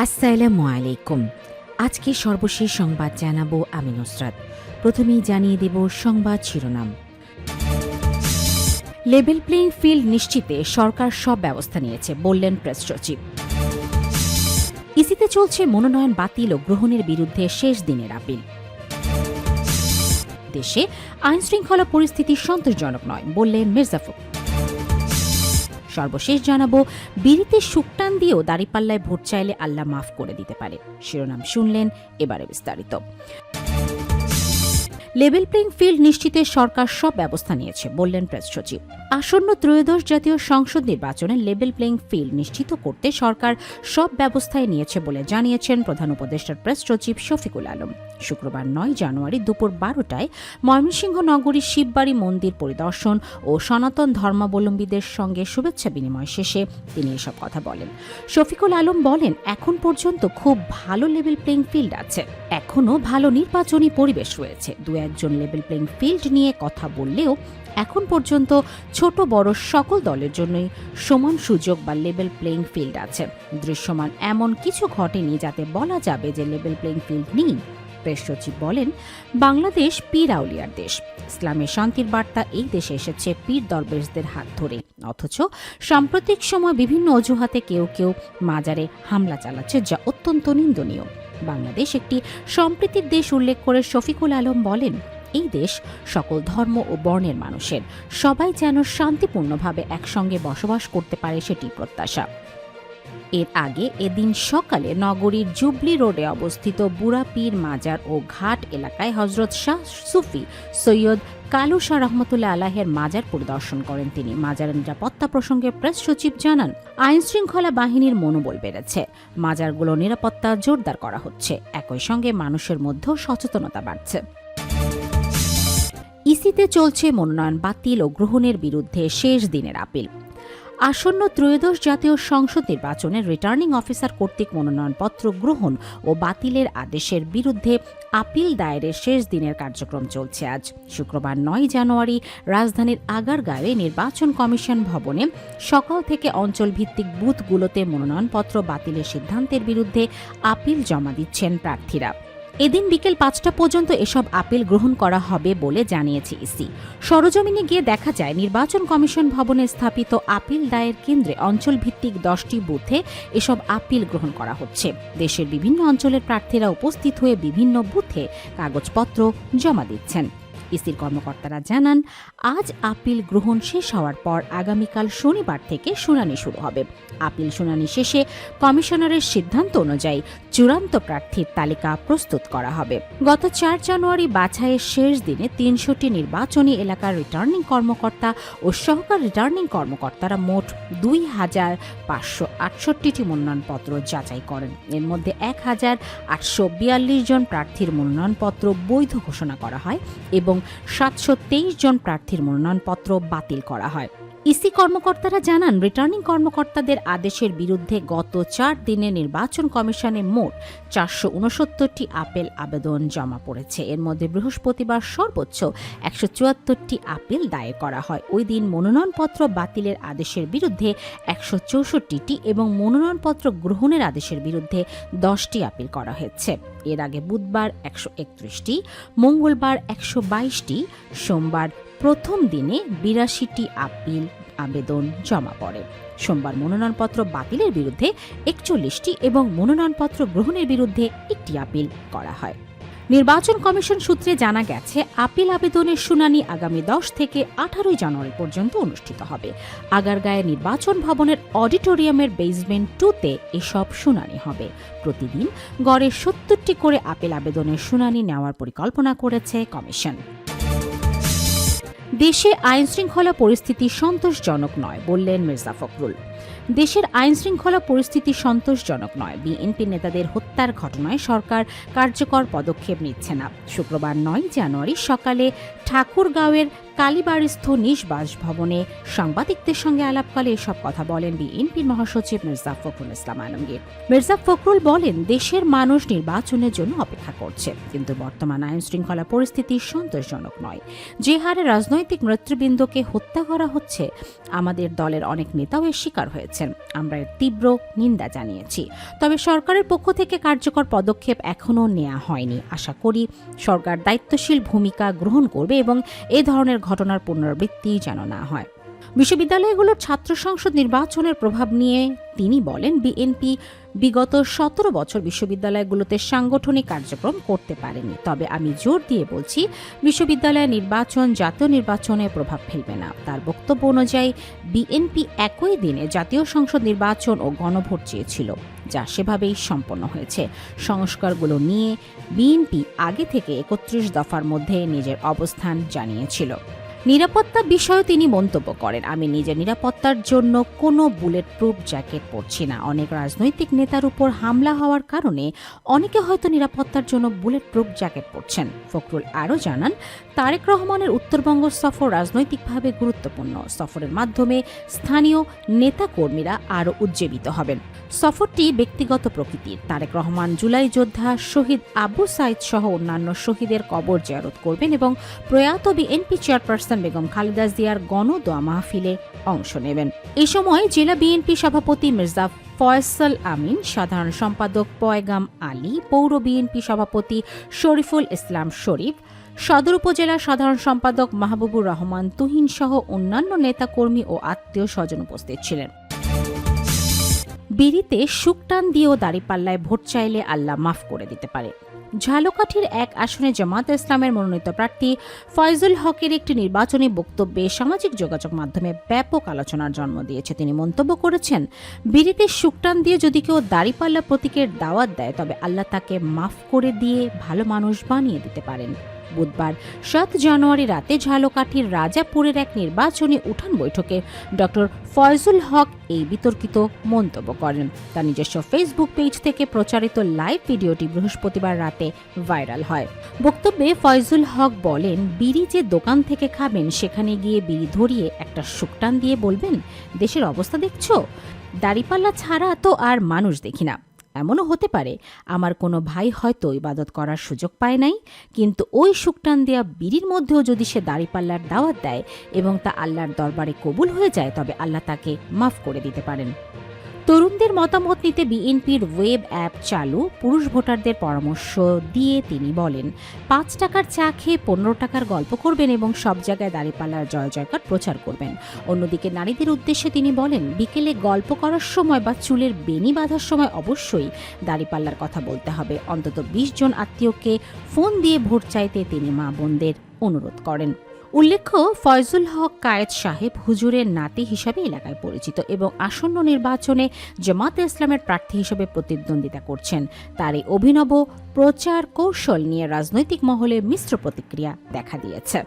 আসসালামু আলাইকুম। আজকে সর্বশেষ সংবাদ জানাবো আমি নুসরাত। প্রথমেই জানিয়ে দেব সংবাদ শিরোনাম। লেভেল প্লেইং ফিল্ড নিশ্চিতে সরকার সব ব্যবস্থা নিয়েছে বললেন প্রেস সচিব। ইসিতে চলছে মনোনয়ন বাতিল ও গ্রহণের বিরুদ্ধে শেষ দিনের আপিল। দেশে আইনশৃঙ্খলা পরিস্থিতি সন্তোষজনক নয় বললেন মির্জা ফখরুল। সর্বশেষ জানাবো, বিড়িতে শুকটান দিয়েও দাঁড়িপাল্লায় ভোট চাইলে আল্লাহ মাফ করে দিতে পারে। শিরোনাম শুনলেন, এবারে বিস্তারিত। লেভেল প্লেইং ফিল্ড নিশ্চিতে সরকার সব ব্যবস্থা নিয়েছে বললেন প্রেস সচিব। আসন্ন ত্রয়োদশ জাতীয় সংসদ নির্বাচনে লেভেল প্লেইং ফিল্ড নিশ্চিত করতে সরকার সব ব্যবস্থাই নিয়েছে বলে জানিয়েছেন প্রধান উপদেষ্টার প্রেস সচিব শফিকুল আলম। শুক্রবার 9 জানুয়ারি দুপুর 12টায় ময়মনসিংহ নগরীর শিববাড়ি মন্দির পরিদর্শন ও সনাতন ধর্মাবলম্বীদের সঙ্গে শুভেচ্ছা বিনিময় শেষে তিনি এসব কথা বলেন। শফিকুল আলম বলেন, এখন পর্যন্ত খুব ভালো লেভেল প্লেইং ফিল্ড আছে, এখনও ভালো নির্বাচনী পরিবেশ রয়েছে। দু একজন লেভেল প্লেইং ফিল্ড নিয়ে কথা বললেও এখন পর্যন্ত ছোট বড় সকল দলের জন্যই সমান সুযোগ বা লেভেল প্লেইং ফিল্ড আছে। দৃশ্যমান এমন কিছু ঘটেনি যাতে বলা যাবে যে লেভেল প্লেইং ফিল্ড নেই। প্রেস সচিব বলেন, বাংলাদেশ পীর আউলিয়ার দেশ। ইসলামের শান্তির বার্তা এই দেশে এসেছে পীর দরবেশদের হাত ধরে, অথচ সাম্প্রতিক সময় বিভিন্ন অজুহাতে কেউ কেউ মাজারে হামলা চালাচ্ছে, যা অত্যন্ত নিন্দনীয়। বাংলাদেশ একটি সম্প্রীতির দেশ উল্লেখ করে শফিকুল আলম বলেন, এই দেশ সকল ধর্ম ও বর্ণের মানুষের, সবাই যেন শান্তিপূর্ণভাবে একসঙ্গে বসবাস করতে পারে সেটি প্রত্যাশা। এর আগে এদিন সকালে নগরীর জুবলি রোডে অবস্থিত বুড়া পীর মাজার ও ঘাট এলাকায় হজরত শাহ সুফি সৈয়দ কালু শাহ রহমতুল্লাহ আলাহের মাজার পরিদর্শন করেন তিনি। মাজারের নিরাপত্তা প্রসঙ্গে প্রেস সচিব জানান, আইনশৃঙ্খলা বাহিনীর মনোবল বেড়েছে, মাজারগুলো নিরাপত্তা জোরদার করা হচ্ছে, একই সঙ্গে মানুষের মধ্যেও সচেতনতা বাড়ছে। ইসিতে চলছে মনোনয়ন বাতিল ও গ্রহণের বিরুদ্ধে শেষ দিনের আপিল। আসন্ন ত্রয়োদশ জাতীয় সংসদ নির্বাচনে রিটার্নিং অফিসার কর্তৃক মনোনয়নপত্র গ্রহণ ও বাতিলের আদেশের বিরুদ্ধে আপিল দায়েরের শেষ দিনের কার্যক্রম চলছে আজ। শুক্রবার 9 জানুয়ারি রাজধানীর আগারগাঁওয়ে নির্বাচন কমিশন ভবনে সকাল থেকে অঞ্চলভিত্তিক বুথগুলোতে মনোনয়নপত্র বাতিলের সিদ্ধান্তের বিরুদ্ধে আপিল জমা দিচ্ছেন প্রার্থীরা। এদিন বিকেল 5টা পর্যন্ত এসব আপিল গ্রহণ করা হবে বলে জানিয়েছে ইসি। সরজমিনে গিয়ে দেখা যায়, নির্বাচন কমিশন ভবনে স্থাপিত আপিল দায়ের কেন্দ্রে অঞ্চলভিত্তিক 10টি বুথে এসব আপিল গ্রহণ করা হচ্ছে। দেশের বিভিন্ন অঞ্চলের প্রার্থীরা উপস্থিত হয়ে বিভিন্ন বুথে কাগজপত্র জমা দিচ্ছেন। ইসির কর্মকর্তারা জানান, আজ আপিল গ্রহণ শেষ হওয়ার পর আগামীকাল শনিবার থেকে শুনানি শুরু হবে। আপিল শুনানি শেষে কমিশনারের সিদ্ধান্ত অনুযায়ী চূড়ান্ত প্রার্থীর তালিকা প্রস্তুত করা হবে। গত 4 জানুয়ারি বাছাইয়ের শেষ দিনে 300টি নির্বাচনী এলাকার রিটার্নিং কর্মকর্তা ও সহকার রিটার্নিং কর্মকর্তারা মোট 2568টি মনোনয়নপত্র যাচাই করেন। এর মধ্যে 1842 জন প্রার্থীর মনোনয়নপত্র বৈধ ঘোষণা করা হয় এবং 723 জন প্রার্থীর মনোনয়নপত্র বাতিল করা হয়। ইসি কর্মকর্তারা জানান, রিটার্নিং কর্মকর্তাদের আদেশের বিরুদ্ধে গত 4 দিনে নির্বাচন কমিশনে মোট 469টি আপিল আবেদন জমা পড়েছে। এর মধ্যে বৃহস্পতিবার সর্বোচ্চ 174টি আপিল দায়ের করা হয়। ওই দিন মনোনয়নপত্র বাতিলের আদেশের বিরুদ্ধে 164টি এবং মনোনয়নপত্র গ্রহণের আদেশের বিরুদ্ধে 10টি আপিল করা হয়েছে। এর আগে বুধবার 131টি, মঙ্গলবার 122টি, সোমবার প্রথম দিনে 82টি আপিল আবেদন জমা পড়ে। সোমবার মনোনয়নপত্র বাতিলের বিরুদ্ধে 41টি এবং মনোনয়নপত্র গ্রহণের বিরুদ্ধে 1টি আপিল করা হয়। নির্বাচন কমিশন সূত্রে জানা গেছে, আপিল আবেদনের শুনানি আগামী 10 থেকে 18 জানুয়ারি পর্যন্ত অনুষ্ঠিত হবে। আগারগাঁওয়ের নির্বাচন ভবনের অডিটোরিয়ামের বেসমেন্ট 2তে এসব শুনানি হবে। প্রতিদিন গড়ে 70টি করে আপিল আবেদনের শুনানি নেওয়ার পরিকল্পনা করেছে কমিশন। দেশে আইনশৃঙ্খলা পরিস্থিতি সন্তোষজনক নয় বললেন মির্জা ফখরুল। দেশের আইনশৃঙ্খলা পরিস্থিতি সন্তোষজনক নয়। বিএনপি নেতাদের হত্যার ঘটনায় সরকার কার্যকর পদক্ষেপ নিচ্ছে না। শুক্রবার 9 জানুয়ারি সকালে ঠাকুরগাঁওয়ের কালীবাড়িস্থ নিজ বাসভবনে সাংবাদিকদের সঙ্গে আলাপকালে এসব কথা বলেন বিএনপির মহাসচিব মির্জা ফখরুল ইসলাম আলমগীর। মির্জা ফখরুল বলেন, দেশের মানুষ নির্বাচনের জন্য অপেক্ষা করছে, কিন্তু বর্তমান আইন শৃঙ্খলা পরিস্থিতি সন্তোষজনক নয়। যে হারে রাজনৈতিক নেতৃবৃন্দকে হত্যা করা হচ্ছে, আমাদের দলের অনেক নেতাও এর শিকার হয়েছেন। আমরা এর তীব্র নিন্দা জানিয়েছি। তবে সরকারের পক্ষ থেকে কার্যকর পদক্ষেপ এখনও নেওয়া হয়নি। আশা করি সরকার দায়িত্বশীল ভূমিকা গ্রহণ করবে এবং এ ধরনের ঘটনার পুনরাবৃত্তি যেন না হয়। বিশ্ববিদ্যালয়গুলোর ছাত্র সংসদ নির্বাচনের প্রভাব নিয়ে তিনি বলেন, বিএনপি বিগত 17 বছর বিশ্ববিদ্যালয়গুলোতে সাংগঠনিক কার্যক্রম করতে পারেনি। তবে আমি জোর দিয়ে বলছি, বিশ্ববিদ্যালয় নির্বাচন জাতীয় নির্বাচনে প্রভাব ফেলবে না। তার বক্তব্য অনুযায়ী বিএনপি একই দিনে জাতীয় সংসদ নির্বাচন ও গণভোট চেয়েছিল, যা সেভাবেই সম্পন্ন হয়েছে। সংস্কারগুলো নিয়ে বিএনপি আগে থেকে 31 দফার মধ্যে নিজের অবস্থান জানিয়েছিল। নিরাপত্তা বিষয়ে তিনি মন্তব্য করেন, আমি নিজের নিরাপত্তার জন্য কোনো বুলেট প্রুফ জ্যাকেট পরছি না। অনেক রাজনৈতিক নেতার উপর হামলা হওয়ার কারণে অনেকে হয়তো নিরাপত্তার জন্য বুলেট প্রুফ জ্যাকেট পরছেন। ফখরুল আরও জানান, তারেক রহমানের উত্তরবঙ্গ সফর রাজনৈতিকভাবে গুরুত্বপূর্ণ। সফরের মাধ্যমে স্থানীয় নেতাকর্মীরা আরও উজ্জীবিত হবেন। সফরটি ব্যক্তিগত প্রকৃতির। তারেক রহমান জুলাই যোদ্ধা শহীদ আবু সাইদ সহ অন্যান্য শহীদের কবর জিয়ারত করবেন এবং প্রয়াত বিএনপি চেয়ারপারসন বেগম খালেদা জিয়ার গণদোয়া মাহফিলে অংশ নেবেন। এ সময় জেলা বিএনপি সভাপতি মির্জা ফয়সাল আমিন, সাধারণ সম্পাদক পয়গাম আলী, পৌর বিএনপি সভাপতি শরীফুল ইসলাম শরীফ, সদর উপজেলা সাধারণ সম্পাদক মাহবুবুর রহমান তুহিন সহ অন্যান্য নেতাকর্মী ও আত্মীয় স্বজন উপস্থিত ছিলেন। বিড়িতে শুকটান দিয়েও দাঁড়িপাল্লায় ভোট চাইলে আল্লাহ মাফ করে দিতে পারে। ঝালকাঠির এক আসনে জামায়াতে ইসলামের মনোনীত প্রার্থী ফয়জুল হকের একটি নির্বাচনী বক্তব্যে সামাজিক যোগাযোগ মাধ্যমে ব্যাপক আলোচনার জন্ম দিয়েছে। তিনি মন্তব্য করেছেন, বিড়িতে শুকটান দিয়ে যদি কেউ দাঁড়িপাল্লা প্রতীকের দাওয়াত দেয়, তবে আল্লাহ তাকে মাফ করে দিয়ে ভালো মানুষ বানিয়ে দিতে পারেন। বুধবার 7 জানুয়ারি রাতে ঝালকাঠির রাজাপুরের এক নির্বাচনী উঠান বৈঠকে ডক্টর ফয়জুল হক এই বিতর্কিত মন্তব্য করেন। তার নিজস্ব ফেসবুক পেজ থেকে প্রচারিত লাইভ ভিডিওটি বৃহস্পতিবার রাতে ভাইরাল হয়। বক্তব্যে ফয়জুল হক বলেন, বিড়ি যে দোকান থেকে খাবেন, সেখানে গিয়ে বিড়ি ধরিয়ে একটা শুকটান দিয়ে বলবেন, দেশের অবস্থা দেখছো? দাড়িপাল্লা ছাড়া তো আর মানুষ দেখি না। এমনও হতে পারে আমার কোনো ভাই হয়তো ইবাদত করার সুযোগ পায় নাই, কিন্তু ওই শুকটান দেয়া বিড়ির মধ্যেও যদি সে দাড়িপাল্লার দাওয়াত দেয় এবং তা আল্লাহর দরবারে কবুল হয়ে যায়, তবে আল্লাহ তাকে মাফ করে দিতে পারেন। তরুণদের মতামত নিতে বিএনপির ওয়েব অ্যাপ চালু, পুরুষ ভোটারদের পরামর্শ দিয়ে তিনি বলেন, 5 টাকার চা খেয়ে 15 টাকার গল্প করবেন এবং সব জায়গায় দাঁড়িপাল্লার জয় জয়কার প্রচার করবেন। অন্যদিকে নারীদের উদ্দেশ্যে তিনি বলেন, বিকেলে গল্প করার সময় বা চুলের বেনি বাঁধার সময় অবশ্যই দাঁড়িপাল্লার কথা বলতে হবে। অন্তত 20 জন আত্মীয়কে ফোন দিয়ে ভোট চাইতে তিনি মা বোনদের অনুরোধ করেন। উল্লেখ্য, ফয়জুল হক কায়েদ সাহেব হুজুরের নাতি হিসাবে এলাকায় পরিচিত এবং আসন্ন নির্বাচনে জামায়াতে ইসলামের প্রার্থী হিসেবে প্রতিদ্বন্দ্বিতা করছেন। তার এই অভিনব প্রচার কৌশল নিয়ে রাজনৈতিক মহলে মিশ্র প্রতিক্রিয়া দেখা দিয়েছে।